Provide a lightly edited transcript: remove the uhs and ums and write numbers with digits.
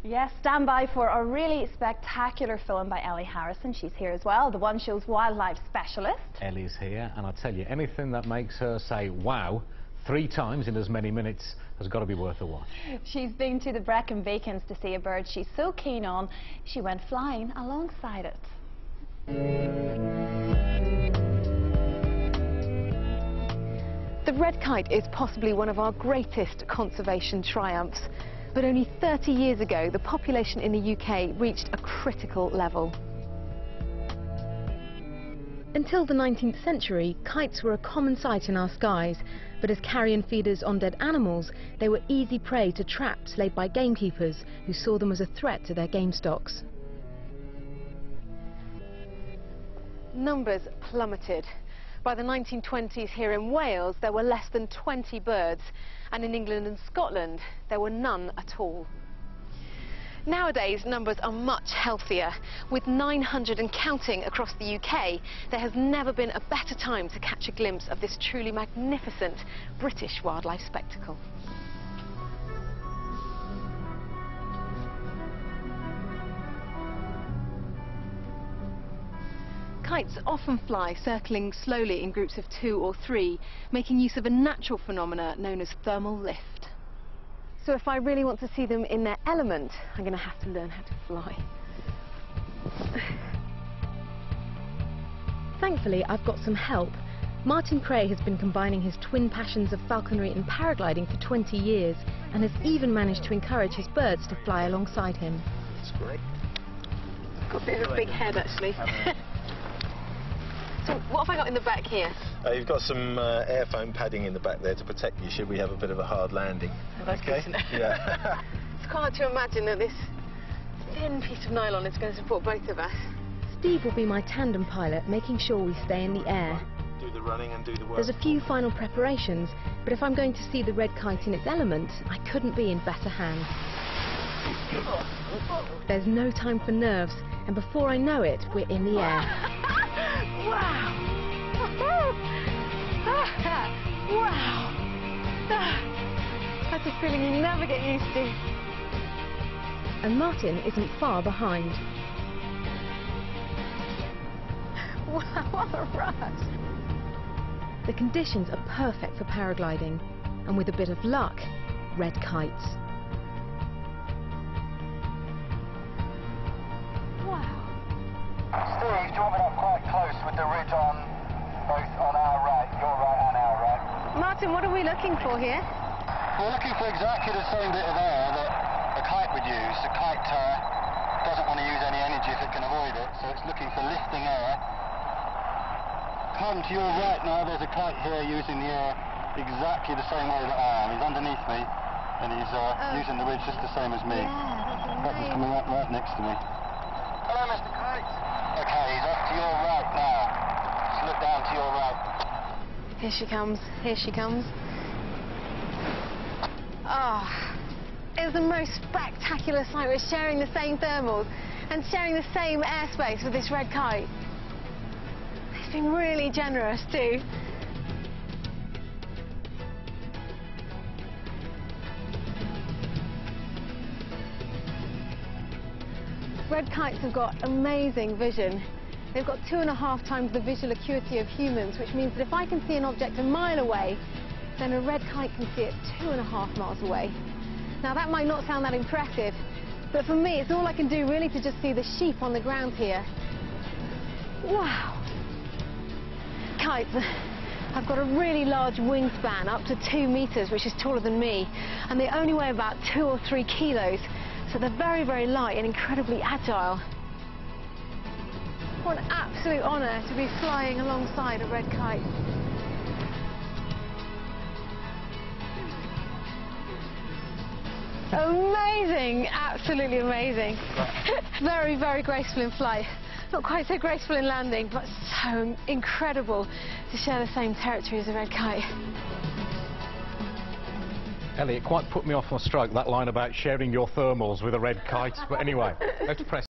Yes, stand by for a really spectacular film by Ellie Harrison. She's here as well, the One Show's wildlife specialist. Ellie's here, and I tell you, anything that makes her say wow 3 times in as many minutes has got to be worth a watch. She's been to the Brecon Beacons to see a bird she's so keen on, she went flying alongside it. The red kite is possibly one of our greatest conservation triumphs. But only 30 years ago, the population in the UK reached a critical level. Until the 19th century, kites were a common sight in our skies, but as carrion feeders on dead animals, they were easy prey to traps laid by gamekeepers who saw them as a threat to their game stocks. Numbers plummeted. By the 1920s here in Wales, there were less than 20 birds, and in England and Scotland, there were none at all. Nowadays, numbers are much healthier. With 900 and counting across the UK, there has never been a better time to catch a glimpse of this truly magnificent British wildlife spectacle. Kites often fly circling slowly in groups of 2 or 3, making use of a natural phenomena known as thermal lift. So if I really want to see them in their element, I'm going to have to learn how to fly. Thankfully, I've got some help. Martin Cray has been combining his twin passions of falconry and paragliding for 20 years, and has even managed to encourage his birds to fly alongside him. That's great. Got a bit of a big head, actually. So what have I got in the back here? You've got some air foam padding in the back there to protect you should we have a bit of a hard landing. Oh, that's good to know. Yeah. It's quite hard to imagine that this thin piece of nylon is going to support both of us. Steve will be my tandem pilot, making sure we stay in the air. Do the running and do the work. There's a few final preparations, but if I'm going to see the red kite in its element, I couldn't be in better hands. There's no time for nerves, and before I know it, we're in the air. Wow! Wow! That's a feeling you never get used to. And Martin isn't far behind. Wow, what a rush! The conditions are perfect for paragliding, and with a bit of luck, red kites. Steve, do you want me up quite close with the ridge on, both on our right, your right and our right? Martin, what are we looking for here? We're looking for exactly the same bit of air that a kite would use. The kite doesn't want to use any energy if it can avoid it, so it's looking for lifting air. Come to your right now, there's a kite here using the air exactly the same way that I am. He's underneath me, and he's using the ridge just the same as me. Yeah, That one's coming up right next to me. Hello, Mr. Kite. Okay, he's off to your right now. Just look down to your right. Here she comes, here she comes. Oh, it's the most spectacular sight. We're sharing the same thermals and sharing the same airspace with this red kite. It's been really generous too. Red kites have got amazing vision. They've got 2.5 times the visual acuity of humans, which means that if I can see an object a mile away, then a red kite can see it 2.5 miles away. Now that might not sound that impressive, but for me it's all I can do really to just see the sheep on the ground here. Wow! Kites have got a really large wingspan, up to 2 meters, which is taller than me, and they only weigh about 2 or 3 kilos. So they're very, very light and incredibly agile. What an absolute honour to be flying alongside a red kite. Amazing, absolutely amazing. Very, very graceful in flight. Not quite so graceful in landing, but so incredible to share the same territory as a red kite. Ellie, it quite put me off my stroke, that line about sharing your thermals with a red kite. But anyway, let's press